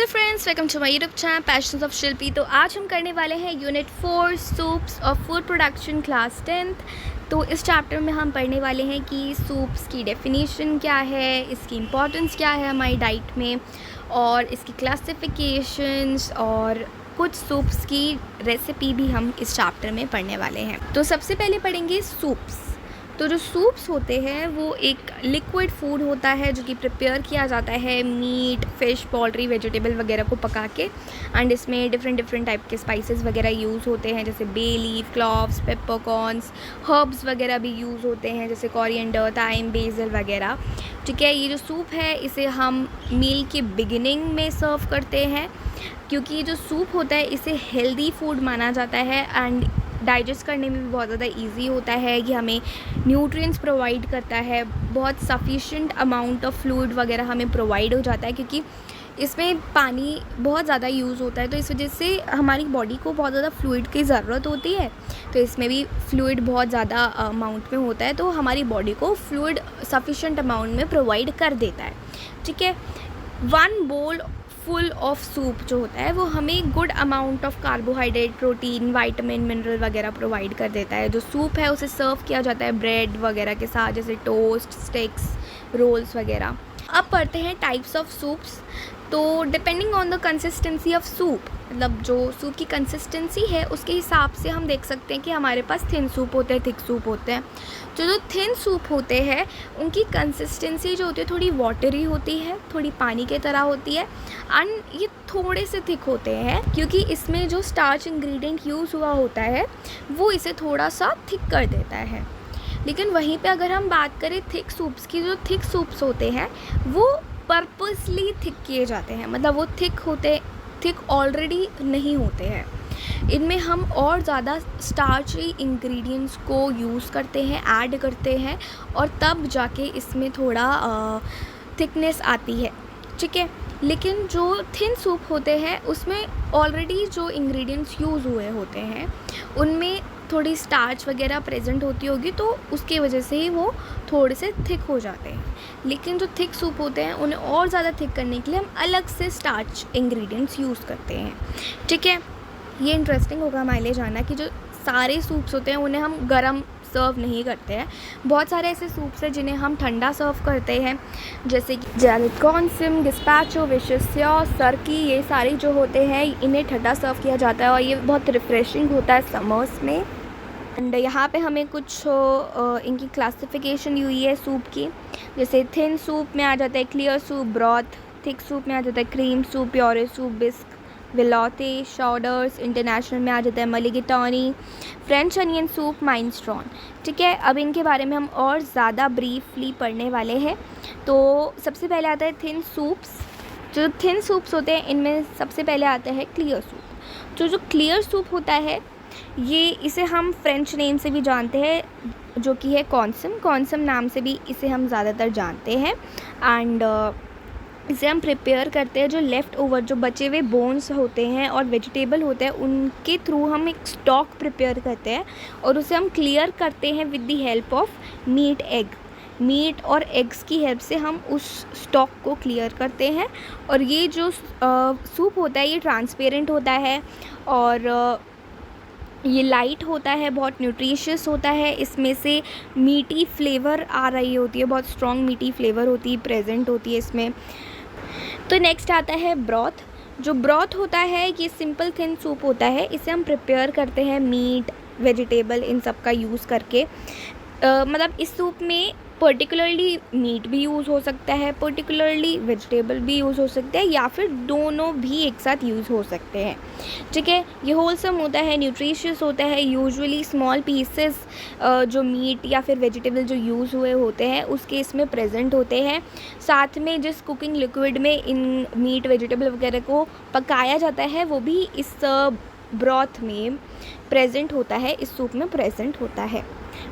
Hello friends, welcome to my YouTube channel passions of Shilpi. तो आज हम करने वाले हैं unit 4 soups of food production class 10th। तो इस चैप्टर में हम पढ़ने वाले हैं कि सूप्स की डेफिनेशन क्या है, इसकी इम्पोर्टेंस क्या है हमारी डाइट में, और इसकी क्लासिफिकेशंस और कुछ सूप्स की रेसिपी भी हम इस चैप्टर में पढ़ने वाले हैं। तो सबसे पहले पढ़ेंगे सूप्स। तो जो सूप्स होते हैं वो एक लिक्विड फूड होता है जो कि प्रिपेयर किया जाता है मीट, फिश, पोल्ट्री, वेजिटेबल वगैरह को पका के। एंड इसमें डिफरेंट टाइप के स्पाइसेस वगैरह यूज़ होते हैं, जैसे bay leaf, cloves, peppercorns, herbs वगैरह भी यूज़ होते हैं, जैसे कोरिएंडर, थाइम, बेसिल वगैरह। ठीक है, ये जो सूप है इसे हम मील के बिगिनिंग में सर्व करते हैं, क्योंकि ये जो सूप होता है इसे हेल्दी फूड माना जाता है एंड डाइजेस्ट करने में भी बहुत ज़्यादा इजी होता है। ये हमें न्यूट्रिएंट्स प्रोवाइड करता है, बहुत सफिशिएंट अमाउंट ऑफ फ्लूइड वगैरह हमें प्रोवाइड हो जाता है, क्योंकि इसमें पानी बहुत ज़्यादा यूज़ होता है। तो इस वजह से हमारी बॉडी को बहुत ज़्यादा फ्लूइड की ज़रूरत होती है। तो इसमें भी फ्लूइड बहुत ज़्यादा अमाउंट में होता है, तो हमारी बॉडी को फ्लूइड सफिशिएंट अमाउंट में प्रोवाइड कर देता है। ठीक है, 1 बोल फुल ऑफ सूप जो होता है वो हमें good amount of carbohydrate, protein, vitamin, mineral वगैरह प्रोवाइड कर देता है। जो सूप है उसे सर्व किया जाता है ब्रेड वगैरह के साथ, जैसे टोस्ट, स्टिक्स, रोल्स वगैरह। अब पढ़ते हैं टाइप्स ऑफ सूप्स। तो depending on the consistency of soup, मतलब जो सूप की कंसिस्टेंसी है उसके हिसाब से हम देख सकते हैं कि हमारे पास थिन सूप होते हैं, थिक सूप होते हैं। जो थिन सूप होते हैं उनकी कंसिस्टेंसी जो होती है थोड़ी वाटरी होती है, थोड़ी पानी की तरह होती है। एंड ये थोड़े से थिक होते हैं क्योंकि इसमें जो स्टार्च इंग्रेडिएंट यूज़ हुआ होता है वो इसे थोड़ा सा थिक कर देता है। लेकिन वहीं पे अगर हम बात करें थिक सूप्स की, जो थिक सूप्स होते हैं वो पर्पसली थिक किए जाते हैं, मतलब वो थिक ऑलरेडी नहीं होते हैं। इनमें हम और ज़्यादा स्टार्ची इंग्रेडिएंट्स को यूज़ करते हैं, ऐड करते हैं, और तब जाके इसमें थोड़ा थिकनेस आती है। ठीक है, लेकिन जो थिन सूप होते हैं उसमें ऑलरेडी जो इंग्रेडिएंट्स यूज़ हुए होते हैं उनमें थोड़ी स्टार्च वगैरह प्रेजेंट होती होगी, तो उसके वजह से ही वो थोड़े से थिक हो जाते हैं। लेकिन जो थिक सूप होते हैं उन्हें और ज़्यादा थिक करने के लिए हम अलग से स्टार्च इंग्रेडिएंट्स यूज़ करते हैं। ठीक है, ये इंटरेस्टिंग होगा हमारे लिए जानना कि जो सारे सूप्स होते हैं उन्हें हम गरम सर्व नहीं करते हैं। बहुत सारे ऐसे सूप्स हैं जिन्हें हम ठंडा सर्व करते हैं, जैसे कि जैलिकॉन्सिम, गस्पाचो, विशेस्योस, सरकी, ये सारे जो होते हैं इन्हें ठंडा सर्व किया जाता है और ये बहुत रिफ़्रेशिंग होता है समर्स में। एंड यहाँ पे हमें कुछ इनकी क्लासिफिकेशन दी हुई है सूप की, जैसे थिन सूप में आ जाता है clear soup, broth. Thick soup में आ जाता है cream soup, puree soup, bisque, veloute, chowders. International में आ जाता है mulligatawny, French onion soup, minestrone. ठीक है, अब इनके बारे में हम और ज़्यादा ब्रीफली पढ़ने वाले हैं। तो सबसे पहले आता है थिन सूप्स। जो थिन सूप्स होते हैं इनमें सबसे पहले आता है क्लियर सूप। जो क्लियर सूप होता है इसे हम फ्रेंच नेम से भी जानते हैं, जो कि है कॉन्सम नाम से भी इसे हम ज़्यादातर जानते हैं। एंड इसे हम प्रिपेयर करते हैं, जो लेफ़्ट ओवर, जो बचे हुए बोन्स होते हैं और वेजिटेबल होते हैं उनके थ्रू हम एक स्टॉक प्रिपेयर करते हैं और उसे हम क्लियर करते हैं with the help of meat और एग्स की हेल्प से हम उस स्टॉक को क्लियर करते हैं। और ये जो सूप होता है ये ट्रांसपेरेंट होता है और ये लाइट होता है, बहुत न्यूट्रिशियस होता है। इसमें से मीठी फ्लेवर आ रही होती है, बहुत स्ट्रॉन्ग मीठी फ्लेवर प्रेजेंट होती है इसमें। तो नेक्स्ट आता है ब्रॉथ। जो ब्रॉथ होता है ये सिंपल थिन सूप होता है, इसे हम प्रिपेयर करते हैं मीट, वेजिटेबल, इन सब का यूज़ करके। मतलब इस सूप में पर्टिकुलरली मीट भी यूज़ हो सकता है, पर्टिकुलरली वेजिटेबल भी यूज़ हो सकते हैं, या फिर दोनों भी एक साथ यूज़ हो सकते हैं। ठीक है, ये होलसम होता है, न्यूट्रिशियस होता है। यूजुअली स्मॉल पीसेस जो मीट या फिर वेजिटेबल जो यूज़ हुए होते हैं उसके इसमें प्रेजेंट होते हैं। साथ में जिस कुकिंग लिक्विड में इन मीट, वेजिटेबल वगैरह को पकाया जाता है वो भी इस ब्रॉथ में प्रेजेंट होता है, इस सूप में प्रेजेंट होता है।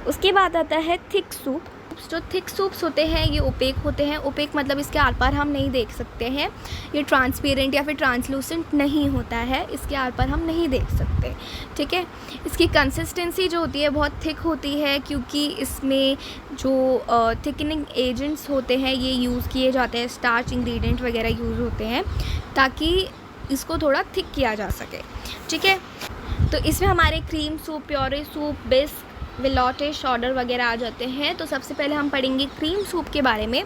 उसके बाद आता है थिक सूप। सूप्स, जो थिक सूप्स होते हैं ये ओपेक होते हैं। ओपेक मतलब इसके आर पार हम नहीं देख सकते हैं, ये ट्रांसपेरेंट या फिर ट्रांसलूसेंट नहीं होता है, इसके आर पार हम नहीं देख सकते, ठीक है। इसकी कंसिस्टेंसी जो होती है बहुत थिक होती है, क्योंकि इसमें जो थिकनिंग एजेंट्स होते हैं ये यूज़ किए जाते हैं, स्टार्च इंग्रेडिएंट वगैरह यूज़ होते हैं ताकि इसको थोड़ा थिक किया जा सके, ठीक है। तो इसमें हमारे cream soup, puree soup, bisque, veloute, chowder वगैरह आ जाते हैं। तो सबसे पहले हम पढ़ेंगे क्रीम सूप के बारे में।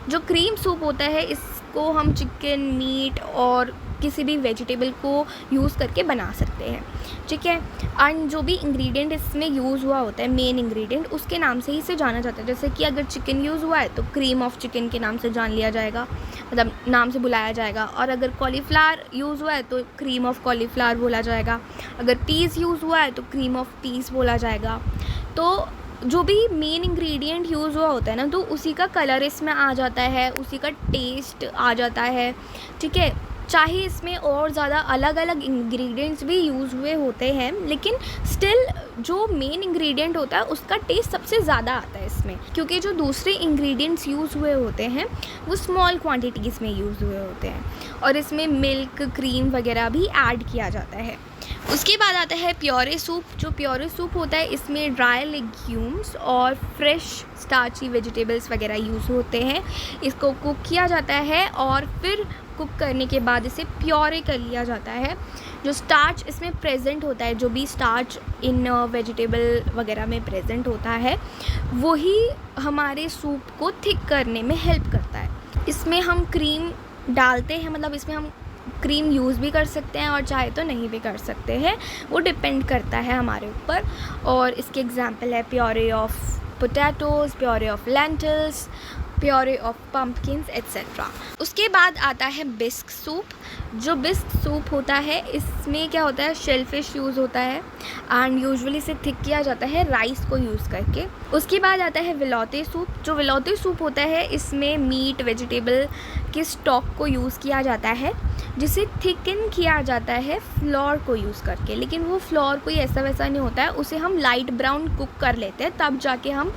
जो क्रीम सूप होता है इसको हम चिकन, मीट और किसी भी वेजिटेबल को यूज़ करके बना सकते हैं, ठीक है। एंड जो भी इंग्रेडिएंट इसमें यूज़ हुआ होता है, मेन इंग्रेडिएंट, उसके नाम से ही इसे जाना जाता है। जैसे कि अगर चिकन यूज़ हुआ है तो क्रीम ऑफ चिकन के नाम से जान लिया जाएगा, मतलब नाम से बुलाया जाएगा। और अगर कॉलीफ्लावर यूज़ हुआ है तो क्रीम ऑफ कॉलीफ्लावर बोला जाएगा। अगर पीस यूज़ हुआ है तो क्रीम ऑफ पीस बोला जाएगा। तो जो भी मेन इंग्रेडिएंट यूज़ हुआ होता है ना, तो उसी का कलर इसमें आ जाता है, उसी का टेस्ट आ जाता है, ठीक है। चाहे इसमें और ज़्यादा अलग अलग इंग्रेडिएंट्स भी यूज़ हुए होते हैं, लेकिन स्टिल जो मेन इंग्रेडिएंट होता है उसका टेस्ट सबसे ज़्यादा आता है इसमें, क्योंकि जो दूसरे इंग्रेडिएंट्स यूज़ हुए होते हैं वो स्मॉल क्वांटिटीज़ में यूज़ हुए होते हैं और इसमें मिल्क, क्रीम वगैरह भी ऐड किया जाता है। उसके बाद आता है प्योरे सूप। जो प्योरे सूप होता है इसमें ड्राई लेग्यूम्स और फ्रेश स्टार्ची वेजिटेबल्स वगैरह यूज़ होते हैं। इसको कुक किया जाता है और फिर कुक करने के बाद इसे प्योरे कर लिया जाता है। जो स्टार्च इसमें प्रेजेंट होता है, जो भी स्टार्च इन वेजिटेबल वगैरह में प्रेजेंट होता है, वही हमारे सूप को थिक करने में हेल्प करता है। इसमें हम क्रीम डालते हैं, मतलब इसमें हम क्रीम यूज़ भी कर सकते हैं और चाहे तो नहीं भी कर सकते हैं, वो डिपेंड करता है हमारे ऊपर। और इसके एग्जांपल है puree of potatoes, puree of lentils, puree of pumpkins etcetera. उसके बाद आता है बिस्क सूप। जो बिस्क सूप होता है इसमें क्या होता है, शेलफिश यूज़ होता है एंड यूजुअली इसे थिक किया जाता है राइस को यूज़ करके। उसके बाद आता है वेलोटे सूप। जो वेलोटे सूप होता है इसमें मीट, वेजिटेबल के स्टॉक को यूज़ किया जाता है, जिसे थिकन किया जाता है फ्लोर को यूज़ करके। लेकिन वो फ्लोर कोई ऐसा वैसा नहीं होता है, उसे हम लाइट ब्राउन कुक कर लेते हैं, तब जाके हम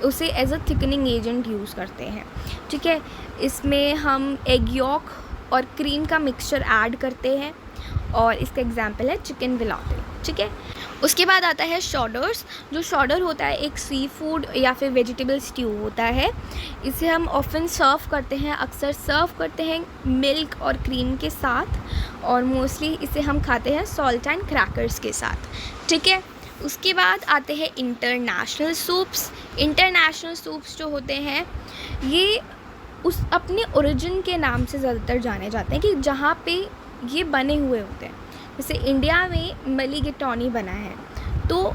उसे as a thickening agent use करते हैं, ठीक है। इसमें हम एग यॉक और क्रीम का मिक्सचर ऐड करते हैं और इसका एग्जांपल है चिकन वेलोटे, ठीक है। उसके बाद आता है शॉर्डर्स। जो शॉर्डर होता है एक सी फूड या फिर वेजिटेबल स्ट्यू होता है। इसे हम ऑफन सर्व करते हैं, अक्सर सर्व करते हैं मिल्क और क्रीम के साथ, और मोस्टली इसे हम खाते हैं सॉल्ट एंड क्रैकर्स के साथ, ठीक है। उसके बाद आते हैं इंटरनेशनल सूप्स। इंटरनेशनल सूप्स जो होते हैं ये उस अपने ओरिजिन के नाम से ज़्यादातर जाने जाते हैं, कि जहाँ पे ये बने हुए होते हैं। जैसे इंडिया में मलीगेटॉनी बना है, तो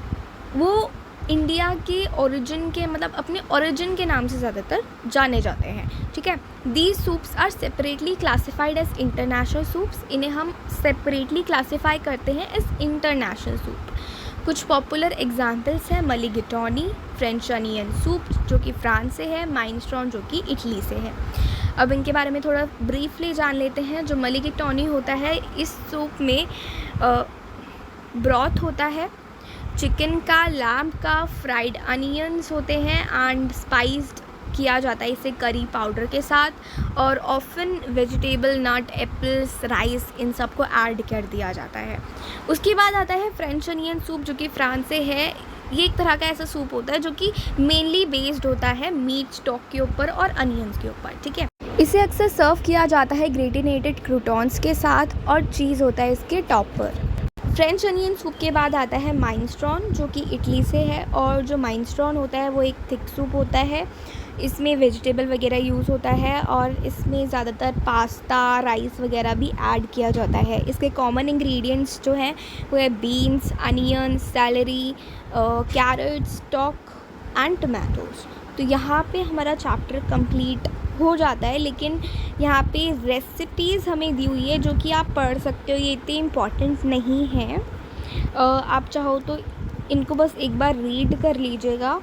वो इंडिया के ओरिजिन के, मतलब अपने ओरिजिन के नाम से ज़्यादातर जाने जाते हैं, ठीक है। These soups are separately classified as international soups. इन्हें हम सेपरेटली क्लासीफाई करते हैं एज इंटरनेशनल सूप। कुछ पॉपुलर एग्जांपल्स हैं मलीगेटॉनी, फ्रेंच अनियन सूप जो कि फ्रांस से है, माइनस्ट्रॉन जो कि इटली से है। अब इनके बारे में थोड़ा ब्रीफली जान लेते हैं। जो मलीगेटॉनी होता है इस सूप में ब्रॉथ होता है, चिकन का, लैम्ब का, फ्राइड अनियंस होते हैं एंड स्पाइस्ड किया जाता है इसे करी पाउडर के साथ, और ऑफन वेजिटेबल, नट, एप्पल्स, राइस, इन सब को ऐड कर दिया जाता है। उसके बाद आता है फ्रेंच अनियन सूप जो कि फ्रांस से है। ये एक तरह का ऐसा सूप होता है जो कि मेनली बेस्ड होता है मीट स्टॉक के ऊपर और अनियंस के ऊपर, ठीक है। इसे अक्सर सर्व किया जाता है ग्रेटिनेटेड क्रूटॉन्स के साथ और चीज़ होता है इसके टॉप पर। फ्रेंच अनियन सूप के बाद आता है माइनस्ट्रॉन जो कि इटली से है, और जो माइनस्ट्रॉन होता है वो एक थिक सूप होता है। इसमें वेजिटेबल वगैरह यूज़ होता है और इसमें ज़्यादातर पास्ता, राइस वगैरह भी ऐड किया जाता है। इसके कॉमन इंग्रेडिएंट्स जो हैं वो है beans, onion, celery, carrot, stock and tomatoes. तो यहाँ पे हमारा चैप्टर कंप्लीट हो जाता है, लेकिन यहाँ पे रेसिपीज़ हमें दी हुई है जो कि आप पढ़ सकते हो, ये इतनी इम्पॉर्टेंट नहीं है। आप चाहो तो इनको बस एक बार रीड कर लीजिएगा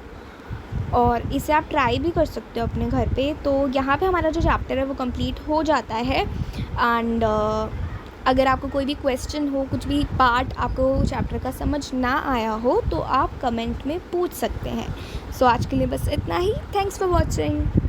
और इसे आप ट्राई भी कर सकते हो अपने घर पे। तो यहाँ पे हमारा जो चैप्टर है वो कंप्लीट हो जाता है। एंड अगर आपको कोई भी क्वेश्चन हो, कुछ भी पार्ट आपको चैप्टर का समझ ना आया हो तो आप कमेंट में पूछ सकते हैं। सो आज के लिए बस इतना ही। Thanks for watching.